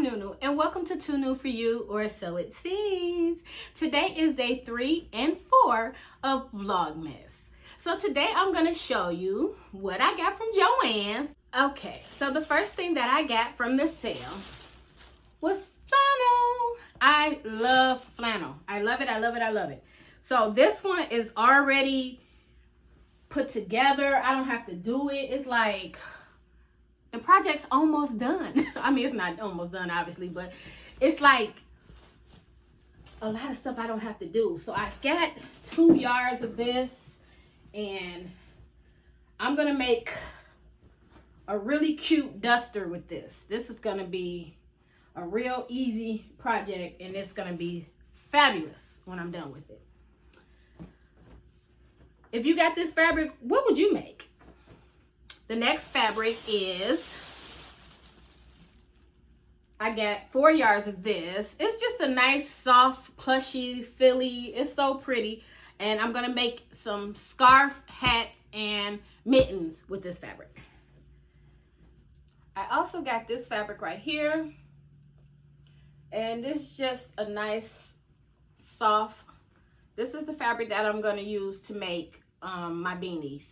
Nunu, and welcome to Too New for You, or so it seems. Today is day 3 and 4 of Vlogmas. So today I'm going to show you what I got from Joann's. Okay, so the first thing that I got from the sale was flannel. I love flannel. I love it, I love it, I love it. So this one is already put together. I don't have to do it. It's like the project's almost done. I mean, it's not almost done, obviously, but it's like a lot of stuff I don't have to do. So I got 2 yards of this, and I'm going to make a really cute duster with this. This is going to be a real easy project, and it's going to be fabulous when I'm done with it. If you got this fabric, what would you make? The next fabric is, I got 4 yards of this. It's just a nice, soft, plushy, frilly. It's so pretty. And I'm going to make some scarf, hats, and mittens with this fabric. I also got this fabric right here. And this is just a nice, soft, this is the fabric that I'm going to use to make my beanies.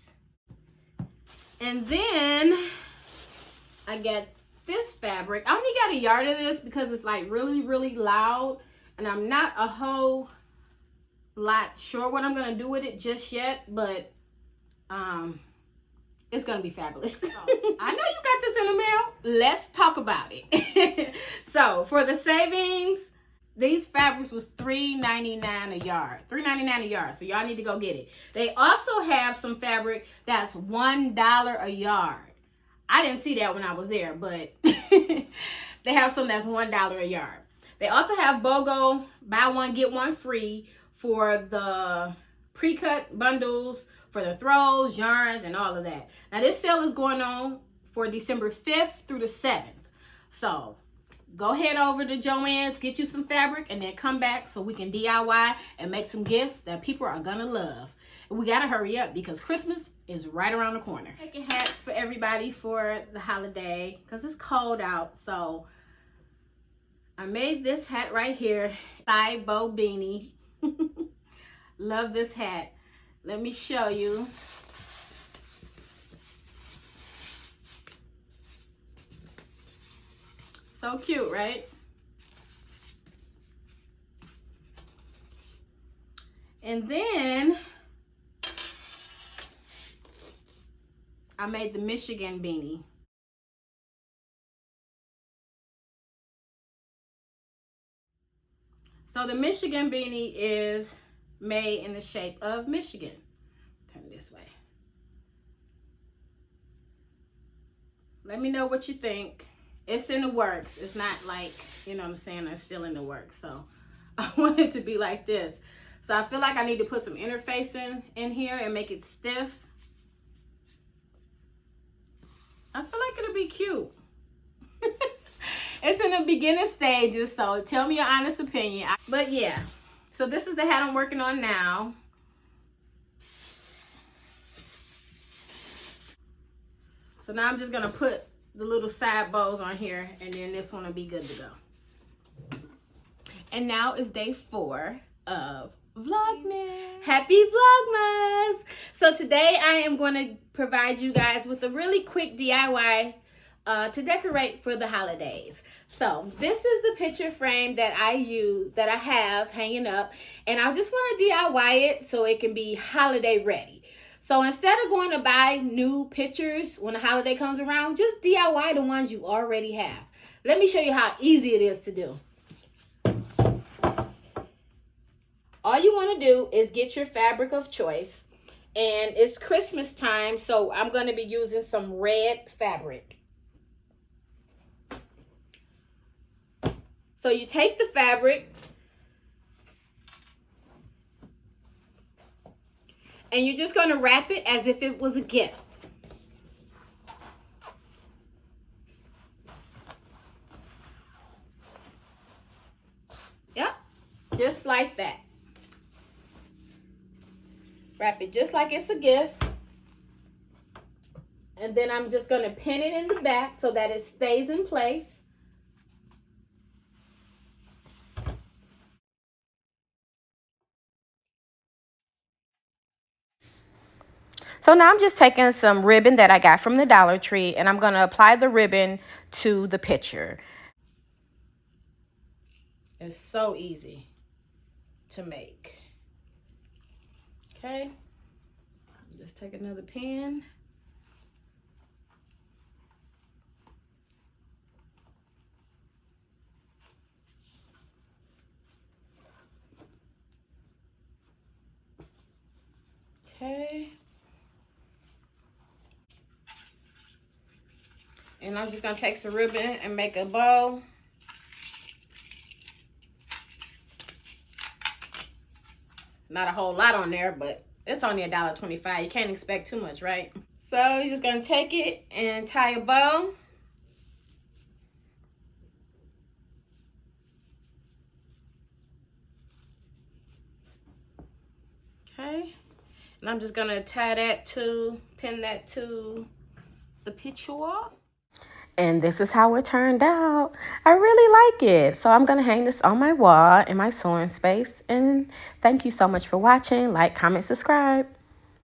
And then I got this fabric. I only got a yard of this because it's like really, really loud. And I'm not a whole lot sure what I'm going to do with it just yet. But it's going to be fabulous. So, I know you got this in the mail. Let's talk about it. So for the savings, these fabrics was $3.99 a yard. $3.99 a yard. So y'all need to go get it. They also have some fabric that's $1 a yard. I didn't see that when I was there, but they have some that's $1 a yard. They also have BOGO, buy one, get one free for the pre-cut bundles, for the throws, yarns, and all of that. Now this sale is going on for December 5th through the 7th. So go head over to Joann's, get you some fabric, and then come back so we can DIY and make some gifts that people are gonna love. And we gotta hurry up because Christmas is right around the corner. Making hats for everybody for the holiday because it's cold out. So I made this hat right here, side bow beanie. Love this hat. Let me show you. So cute, right? And then I made the Michigan beanie. So the Michigan beanie is made in the shape of Michigan. Turn this way. Let me know what you think. It's in the works. It's not like, you know what I'm saying, it's still in the works. So I want it to be like this. So I feel like I need to put some interfacing in here and make it stiff. I feel like it'll be cute. It's in the beginning stages, so tell me your honest opinion. But yeah, so this is the hat I'm working on now. So now I'm just gonna put the little side bows on here, and then this one will be good to go. And now is day 4 of Vlogmas. Happy Vlogmas! So today I am going to provide you guys with a really quick DIY to decorate for the holidays. So this is the picture frame that I have hanging up, and I just want to DIY it so it can be holiday ready. So instead of going to buy new pictures when the holiday comes around, just DIY the ones you already have. Let me show you how easy it is to do. All you want to do is get your fabric of choice, and it's Christmas time, so I'm going to be using some red fabric. So you take the fabric and you're just going to wrap it as if it was a gift. Yep, just like that. Wrap it just like it's a gift. And then I'm just going to pin it in the back so that it stays in place. So now I'm just taking some ribbon that I got from the Dollar Tree, and I'm going to apply the ribbon to the picture. It's so easy to make. Okay. Just take another pen. Okay. And I'm just going to take some ribbon and make a bow. Not a whole lot on there, but it's only $1.25. You can't expect too much, right? So you're just going to take it and tie a bow. Okay. And I'm just going to tie that to, pin that to the picture. And this is how it turned out. I really like it. So I'm going to hang this on my wall in my sewing space. And thank you so much for watching. Like, comment, subscribe.